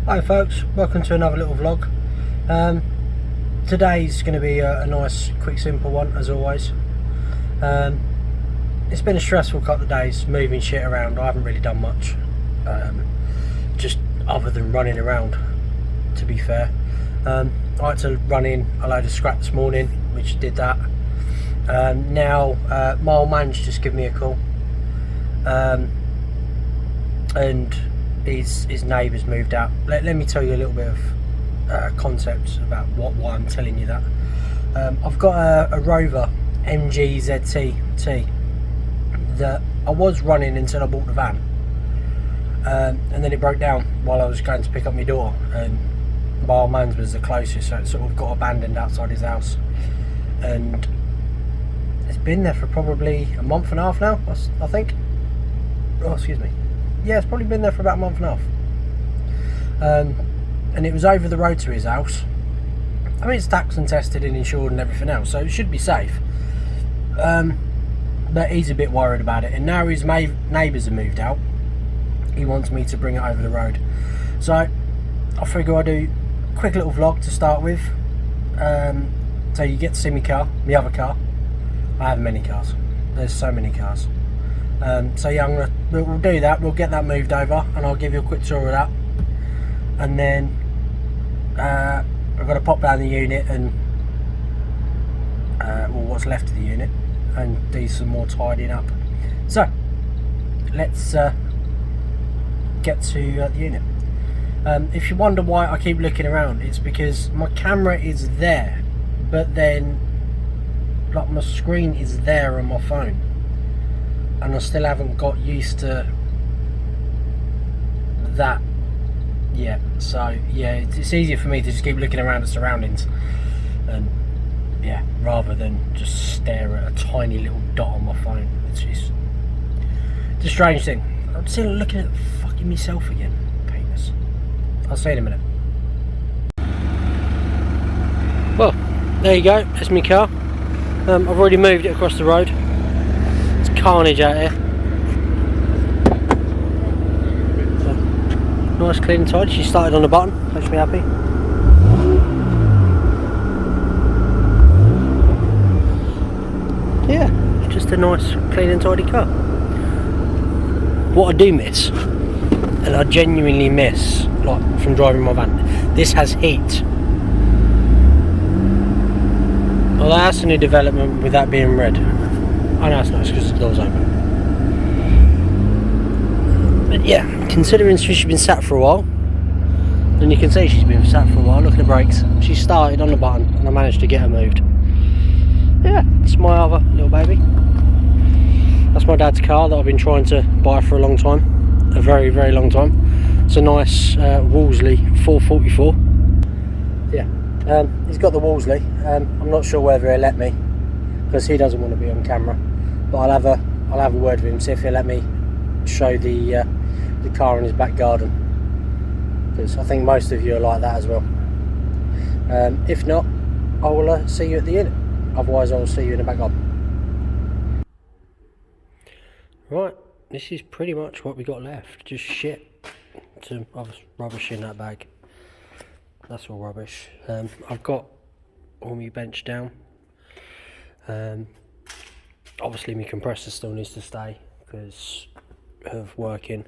Hi folks, welcome to another little vlog. Today's going to be a nice, quick, simple one as always. It's been a stressful couple of days moving shit around. I haven't really done much, just other than running around, to be fair. I had to run in a load of scrap this morning, which did that. Now my old man's just given me a call, and his neighbours moved out. Let me tell you a little bit of concept about why I'm telling you that. I've got a Rover MG ZT that I was running until I bought the van, and then it broke down while I was going to pick up my door, and my old man's was the closest, so it sort of got abandoned outside his house, and it's been there for probably a month and a half now, I think. Oh, excuse me. Yeah, it's probably been there for about a month and a half. And it was over the road to his house. I mean, it's taxed and tested and insured and everything else, so it should be safe. But he's a bit worried about it, and now his neighbours have moved out. He wants me to bring it over the road, so I figure I'll do a quick little vlog to start with. So you get to see my car, my other car. I have many cars. There's so many cars. So yeah, we'll do that. We'll get that moved over, and I'll give you a quick tour of that. And then I've got to pop down the unit and well, what's left of the unit, and do some more tidying up. So let's get to the unit. If you wonder why I keep looking around, it's because my camera is there, but then like my screen is there on my phone, and I still haven't got used to that yet. So yeah, it's easier for me to just keep looking around at surroundings, and yeah, rather than just stare at a tiny little dot on my phone. It's a strange thing. I'm still looking at fucking myself again. Penis. I'll see you in a minute. Well, there you go. That's my car. I've already moved it across the road. It's carnage out here. So, nice, clean and tidy. She started on the button. Makes me happy. Yeah, just a nice, clean and tidy car. What I do miss, and I genuinely miss, like from driving my van, this has heat. Well, that's a new development with that being red. I know it's nice because the door's open. But yeah, considering she's been sat for a while, and you can see she's been sat for a while. Look at the brakes. She started on the button, and I managed to get her moved. Yeah, it's my other little baby. That's my dad's car that I've been trying to buy for a long time, a very, very long time. It's a nice Wolseley 444. Yeah. He's got the Wolseley. I'm not sure whether he'll let me, because he doesn't want to be on camera. But I'll have a word with him, see if he'll let me show the car in his back garden, because I think most of you are like that as well. If not, I will see you at the unit. Otherwise, I will see you in the back garden. Right, this is pretty much what we got left. Just shit. Some rubbish in that bag. That's all rubbish. I've got all my bench down. Obviously my compressor still needs to stay because of working.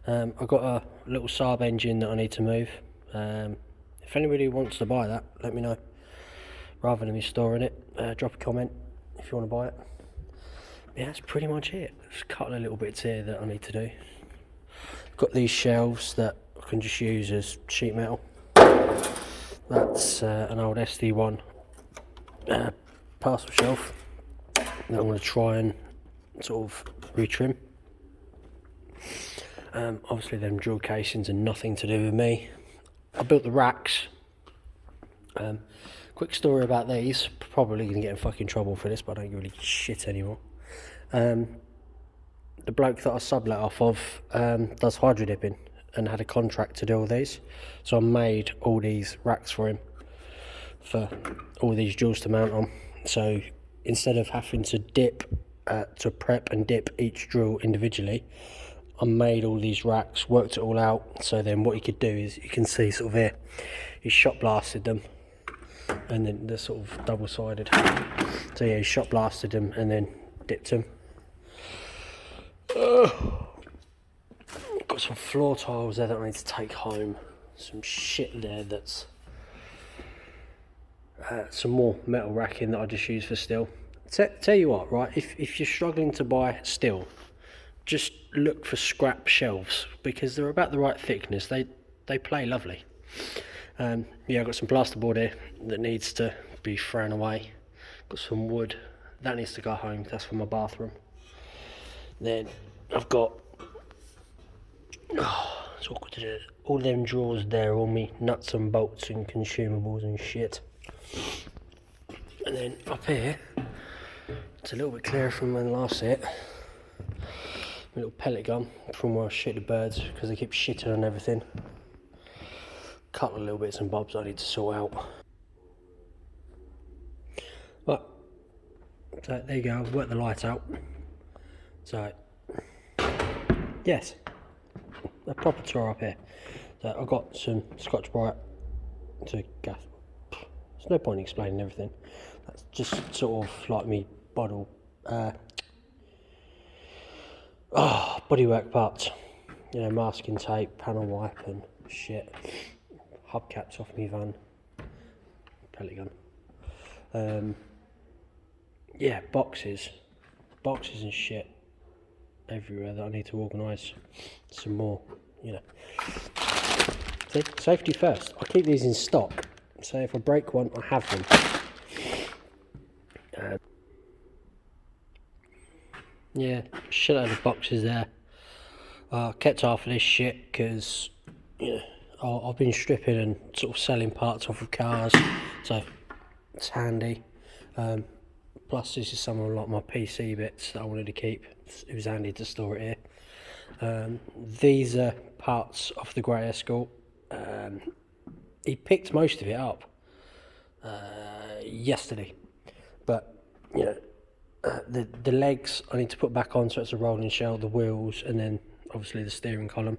I've got a little Saab engine that I need to move. If anybody wants to buy that, let me know. Rather than me storing it, drop a comment if you want to buy it. Yeah, that's pretty much it. There's a couple of little bits here that I need to do. Got these shelves that I can just use as sheet metal. That's an old SD1 parcel shelf that I'm going to try and sort of retrim. Obviously them drill casings are nothing to do with me. I built the racks. Quick story about these. Probably going to get in fucking trouble for this, but I don't really shit anymore. The bloke that I sublet off of does hydro dipping and had a contract to do all these, so I made all these racks for him for all these drills to mount on. So instead of having to dip to prep and dip each drill individually, I made all these racks, worked it all out, so then what you could do is, you can see sort of here, he shot blasted them, and then they're sort of double sided. So yeah, he shot blasted them and then dipped them. Got some floor tiles there that I need to take home. Some shit there that's some more metal racking that I just use for steel. Tell you what, right, if you're struggling to buy steel, just look for scrap shelves, because they're about the right thickness. They play lovely. Yeah, I've got some plasterboard here that needs to be thrown away. Got some wood that needs to go home. That's for my bathroom. Then I've got it's awkward to do. All them drawers there, all me nuts and bolts and consumables and shit. And then up here, it's a little bit clearer from when I last hit. A little pellet gun from where I shoot the birds, because they keep shitting on everything. Couple of little bits and bobs I need to sort out. Right, so there you go, I've worked the light out. So, yes, a proper tour up here. So I've got some Scotch-Brite to gas. There's no point in explaining everything. That's just sort of like me bottle, bodywork parts. You know, masking tape, panel wipe and shit. Hubcaps off me van. Pellet gun. Yeah, boxes and shit everywhere that I need to organise some more, you know. See, safety first. I keep these in stock, so if I break one, I have them. Yeah, shitload of boxes there. Kept half of this shit because, you know, I've been stripping and sort of selling parts off of cars, so it's handy. Plus this is some of like my PC bits that I wanted to keep. It was handy to store it here. These are parts of the Grey Escort. He picked most of it up yesterday, but you know, the legs I need to put back on, so it's a rolling shell, the wheels, and then obviously the steering column.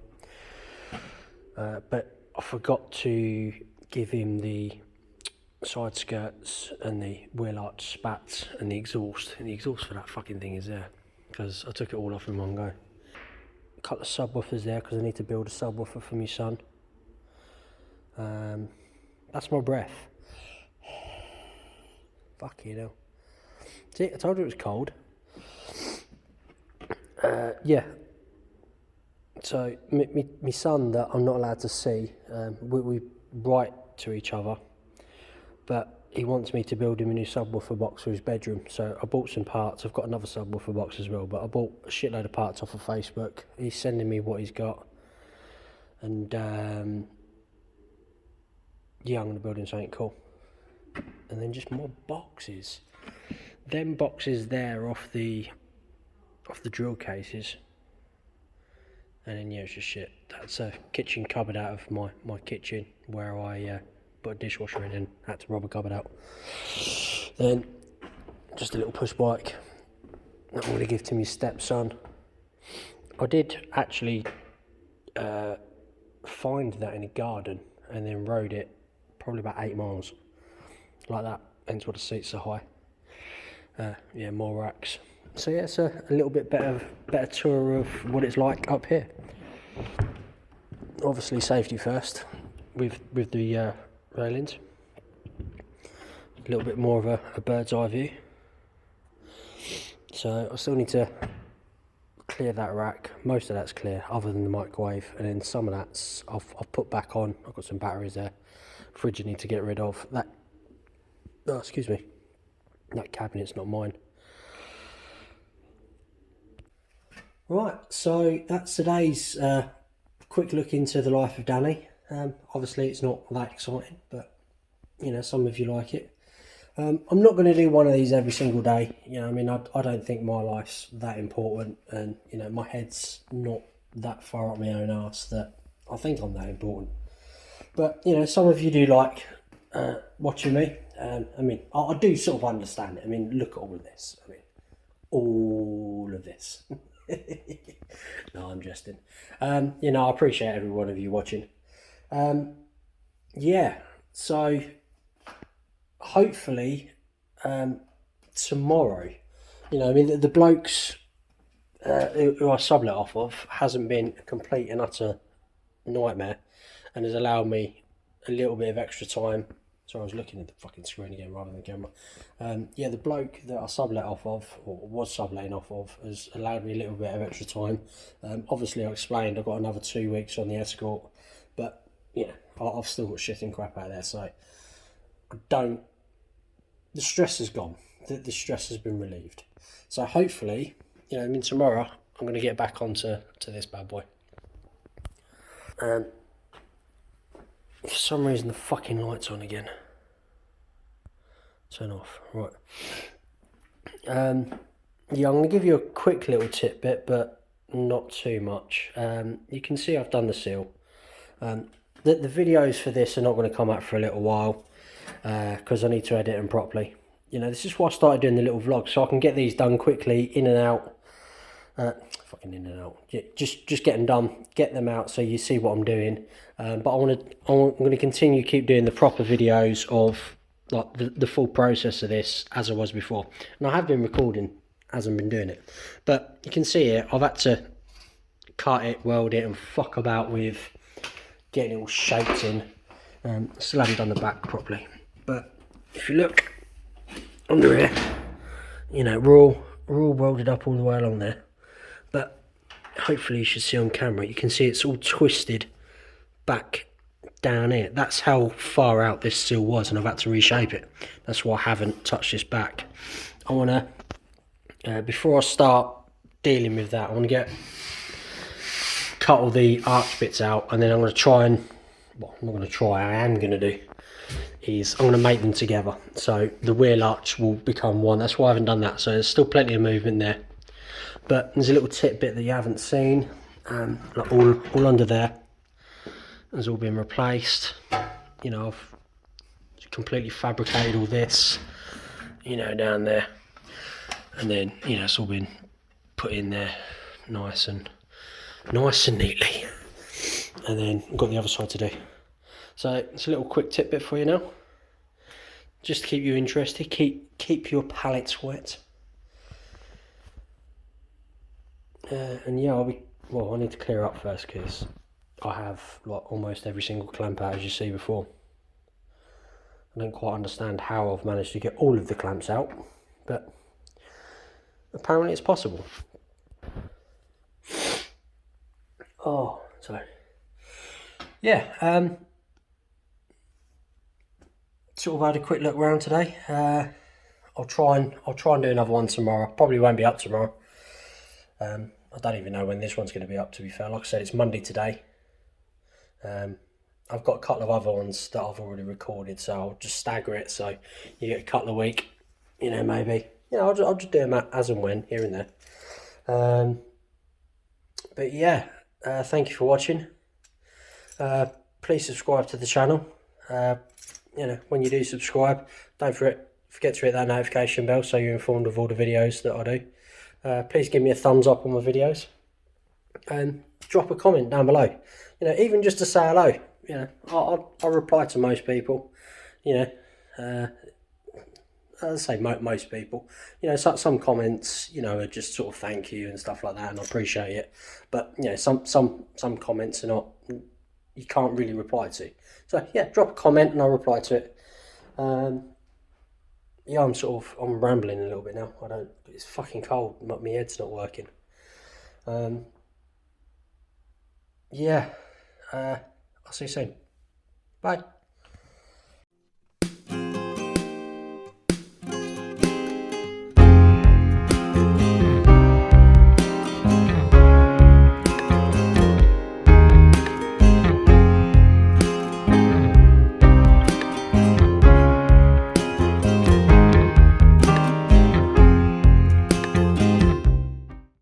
But I forgot to give him the side skirts and the wheel arch spats and the exhaust. And the exhaust for that fucking thing is there, because I took it all off in one go. A couple of subwoofers there, because I need to build a subwoofer for my son. That's my breath. Fucking hell. See, I told you it was cold. Yeah. So, my son that I'm not allowed to see, we write to each other, but he wants me to build him a new subwoofer box for his bedroom. So I bought some parts. I've got another subwoofer box as well, but I bought a shitload of parts off of Facebook. He's sending me what he's got, and yeah, I'm going to build him something cool. And then just more boxes. Them boxes there off the drill cases. And then yeah, it's just shit. That's a kitchen cupboard out of my kitchen where I put a dishwasher in and had to rob a cupboard out. Then just a little push bike that I'm going to give to my stepson. I did actually find that in a garden and then rode it probably about 8 miles like that, hence why the seats are high. Yeah, more racks. So yeah, it's a little bit better tour of what it's like up here. Obviously safety first with the railings. A little bit more of a bird's eye view. So I still need to clear that rack. Most of that's clear other than the microwave, and then some of that's I've put back on. I've got some batteries there. Fridge I need to get rid of. That, oh, excuse me, that cabinet's not mine. Right, so that's today's quick look into the life of Danny. Obviously it's not that exciting, but you know, some of you like it. I'm not going to do one of these every single day. You know, I mean, I don't think my life's that important, and you know, my head's not that far up my own arse that I think I'm that important. But you know, some of you do like watching me. I mean, I do sort of understand it. I mean, look at all of this. I mean, all of this. No, I'm jesting. You know, I appreciate every one of you watching. Yeah, so hopefully tomorrow, you know, I mean, the blokes who I sublet off of hasn't been a complete and utter nightmare, and has allowed me a little bit of extra time. So I was looking at the fucking screen again rather than the camera. Yeah, the bloke that I sublet off of, or was subletting off of, has allowed me a little bit of extra time. Obviously, I explained I've got another 2 weeks on the escort, but yeah, I've still got shit and crap out there, so I don't. The stress is gone. The stress has been relieved. So hopefully, you know, I mean, tomorrow I'm going to get back onto this bad boy. For some reason, the fucking light's on again. Turn off. Right. Yeah, I'm going to give you a quick little tidbit, but not too much. You can see I've done the seal. The videos for this are not going to come out for a little while because I need to edit them properly. You know, this is why I started doing the little vlogs, so I can get these done quickly, in and out. Fucking in and out. Yeah, just get them done, get them out, so you see what I'm doing. But I'm going to continue keep doing the proper videos of like the full process of this as I was before. And I have been recording as I've been doing it, but you can see here I've had to cut it, weld it, and fuck about with getting it all shaped in. Still haven't done the back properly, but if you look under here, you know, we're all welded up all the way along there. But hopefully you should see on camera, you can see it's all twisted back down here. That's how far out this seal was, and I've had to reshape it. That's why I haven't touched this back. I want to, before I start dealing with that, I want to cut all the arch bits out, and then I'm going to try and, well, I'm not going to try, I am going to do, is I'm going to make them together. So the wheel arch will become one. That's why I haven't done that. So there's still plenty of movement there. But there's a little tidbit that you haven't seen, like all under there has all been replaced. You know, I've completely fabricated all this, you know, down there, and then, you know, it's all been put in there nice and neatly, and then I've got the other side to do. So it's a little quick tidbit for you now, just to keep you interested, keep your palates wet. And yeah, I need to clear up first, because I have like almost every single clamp out, as you see before. I don't quite understand how I've managed to get all of the clamps out, but apparently it's possible. Oh, so yeah, sort of had a quick look around today. I'll try and do another one tomorrow. Probably won't be up tomorrow. I don't even know when this one's going to be up, to be fair. Like I said, it's Monday today. I've got a couple of other ones that I've already recorded, so I'll just stagger it, so you get a couple a week, you know, maybe. You know, I'll just do them as and when, here and there. But yeah, thank you for watching. Please subscribe to the channel. You know, when you do subscribe, don't forget to hit that notification bell so you're informed of all the videos that I do. Please give me a thumbs up on my videos, and drop a comment down below. You know, even just to say hello. You know, I'll reply to most people. You know, I'll say most people. You know, some comments, you know, are just sort of thank you and stuff like that, and I appreciate it. But you know, some comments are not, you can't really reply to. So yeah, drop a comment and I'll reply to it. Yeah, I'm rambling a little bit now. It's fucking cold. My head's not working. Yeah, I'll see you soon. Bye.